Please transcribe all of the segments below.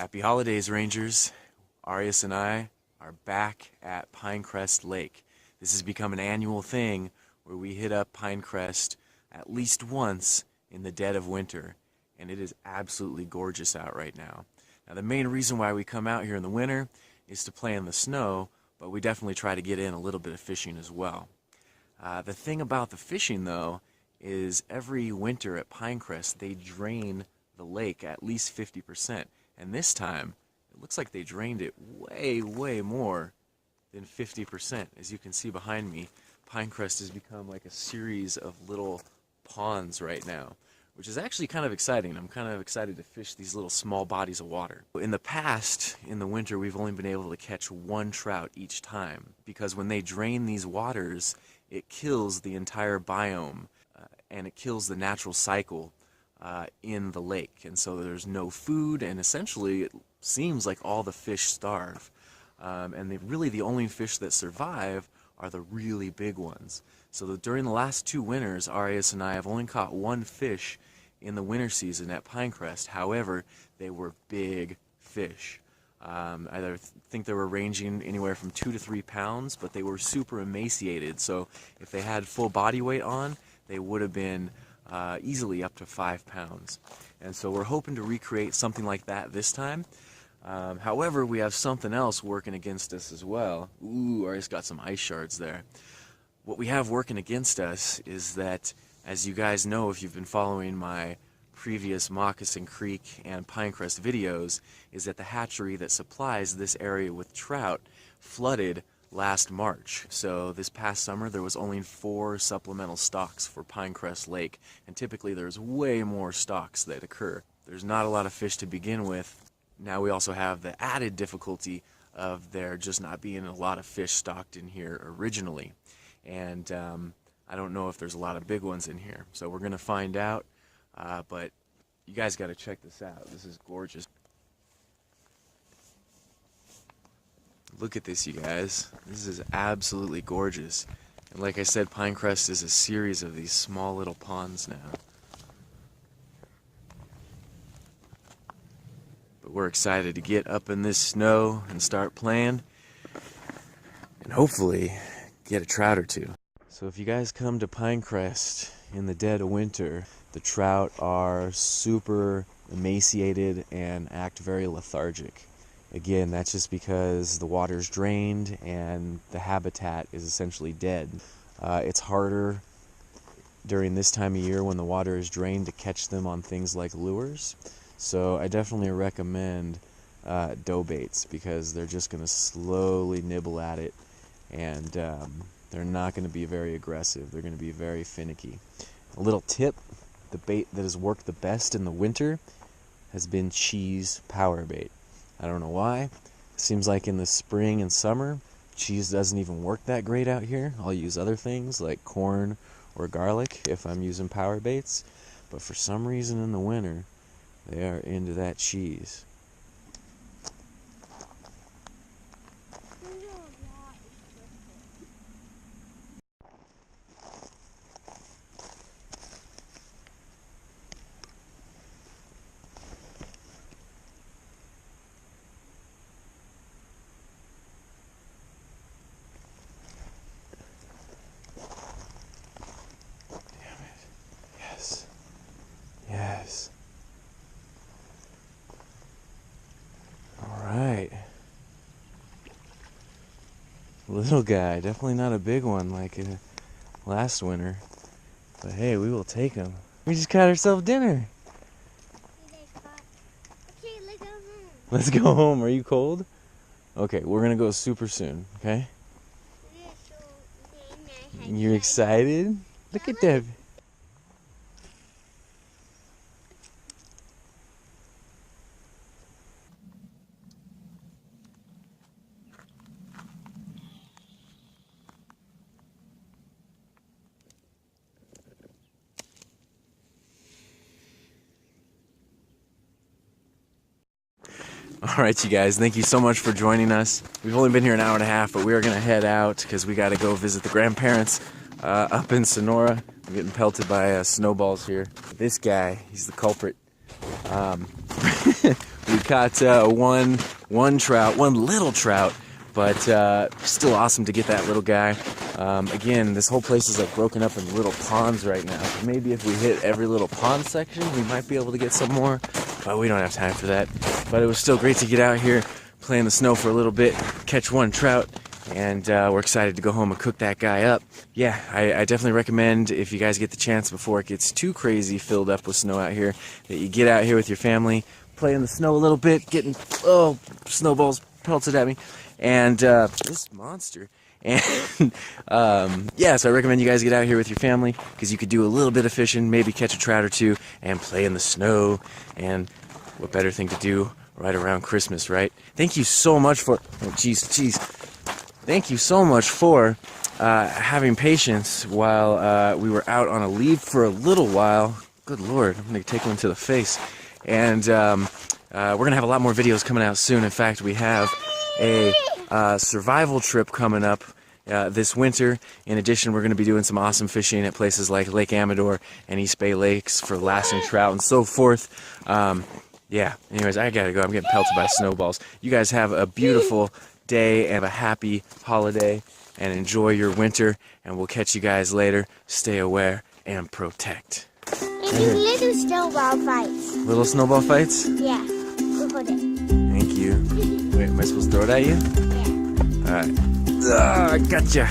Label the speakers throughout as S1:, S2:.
S1: Happy holidays, Rangers. Arias and I are back at Pinecrest Lake. This has become an annual thing where we hit up Pinecrest at least once in the dead of winter, and it is absolutely gorgeous out right now. Now, the main reason why we come out here in the winter is to play in the snow, but we definitely try to get in a little bit of fishing as well. The thing about the fishing, though, is every winter at Pinecrest, they drain the lake at least 50%. And this time, it looks like they drained it way more than 50%. As you can see behind me, Pinecrest has become like a series of little ponds right now, which is actually kind of exciting. I'm kind of excited to fish these little small bodies of water. In the past, in the winter, we've only been able to catch one trout each time, because when they drain these waters, it kills the entire biome, and it kills the natural cycle in the lake, and so there's no food, and essentially it seems like all the fish starve, and really the only fish that survive are the really big ones. So during the last 2 winters, Arias and I have only caught 1 fish in the winter season at Pinecrest. However, they were big fish. I think they were ranging anywhere from 2 to 3 pounds, but they were super emaciated, so if they had full body weight on, they would have been easily up to 5 pounds. And so we're hoping to recreate something like that this time. However, we have something else working against us as well. Ooh, I just got some ice shards there. What we have working against us is that, as you guys know if you've been following my previous Moccasin Creek and Pinecrest videos, is that the hatchery that supplies this area with trout flooded last March. So this past summer there was only 4 supplemental stocks for Pinecrest Lake, and typically there's way more stocks that occur. There's not a lot of fish to begin with. Now we also have the added difficulty of there just not being a lot of fish stocked in here originally, and I don't know if there's a lot of big ones in here, so we're gonna find out, but you guys got to check this out. This is gorgeous. Look at this, you guys. This is absolutely gorgeous. And like I said, Pinecrest is a series of these small little ponds now. But we're excited to get up in this snow and start playing, and hopefully get a trout or 2. So if you guys come to Pinecrest in the dead of winter, the trout are super emaciated and act very lethargic. Again, that's just because the water's drained and the habitat is essentially dead. It's harder during this time of year when the water is drained to catch them on things like lures. So I definitely recommend dough baits, because they're just going to slowly nibble at it, and they're not going to be very aggressive. They're going to be very finicky. A little tip, the bait that has worked the best in the winter has been cheese power bait. I don't know why. It seems like in the spring and summer, cheese doesn't even work that great out here. I'll use other things like corn or garlic if I'm using power baits. But for some reason in the winter, they are into that cheese. Yes. All right. Little guy, definitely not a big one like last winter. But hey, we will take him. We just caught ourselves dinner.
S2: Okay, let's go home.
S1: Let's go home. Are you cold? Okay, we're gonna go super soon, okay? You're excited? Look at that. Alright, you guys, thank you so much for joining us. We've only been here an hour and a half, but we are going to head out because we got to go visit the grandparents up in Sonora. I'm getting pelted by snowballs here. This guy, he's the culprit. We caught one little trout, but still awesome to get that little guy. Again, this whole place is like broken up in little ponds right now. So maybe if we hit every little pond section, we might be able to get some more, but we don't have time for that. But it was still great to get out here, play in the snow for a little bit, catch one trout, and we're excited to go home and cook that guy up. Yeah, I definitely recommend, if you guys get the chance before it gets too crazy filled up with snow out here, that you get out here with your family, play in the snow a little bit, getting snowballs pelted at me, and this monster. And yeah, so I recommend you guys get out here with your family, because you could do a little bit of fishing, maybe catch a trout or two, and play in the snow. And what better thing to do right around Christmas, right? Thank you so much for thank you so much for having patience while we were out on a leave for a little while. Good Lord, I'm gonna take one to the face. And we're gonna have a lot more videos coming out soon. In fact, we have a survival trip coming up this winter. In addition, we're going to be doing some awesome fishing at places like Lake Amador and East Bay Lakes for Lassen trout and so forth. Yeah, anyways, I gotta go. I'm getting pelted by snowballs. You guys have a beautiful day and a happy holiday, and enjoy your winter, and we'll catch you guys later. Stay aware and protect.
S2: Little snowball fights.
S1: Little snowball fights?
S2: Yeah. Hold it.
S1: Thank you. Wait, am I supposed to throw it at you?
S2: Yeah.
S1: Alright. Gotcha.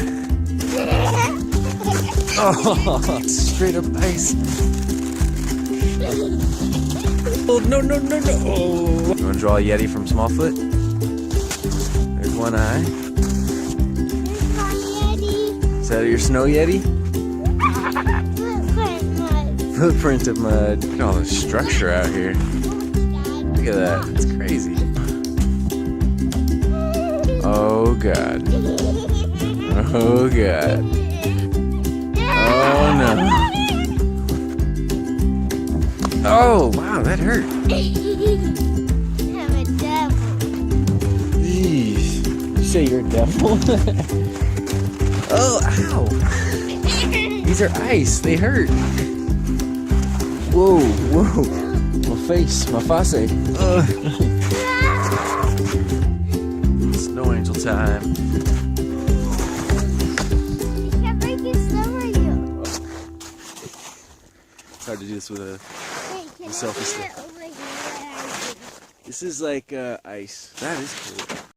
S1: Oh, straight up ice. Oh, no. Oh. You want to draw a Yeti from Smallfoot? There's one eye.
S2: There's my Yeti.
S1: Is that your snow Yeti? Footprint of mud. Look at all the structure out here. Look at that. It's crazy. Oh God. Oh God. Oh no. Oh wow, that hurt.
S2: I'm a devil.
S1: Jeez. You say you're a devil? Oh, ow. These are ice. They hurt. Whoa. My face, my face. Snow angel time.
S2: You can't break your snow angel.
S1: It's hard to do this with a
S2: Hey,
S1: selfie stick.
S2: over here?
S1: This is like ice. That is cool.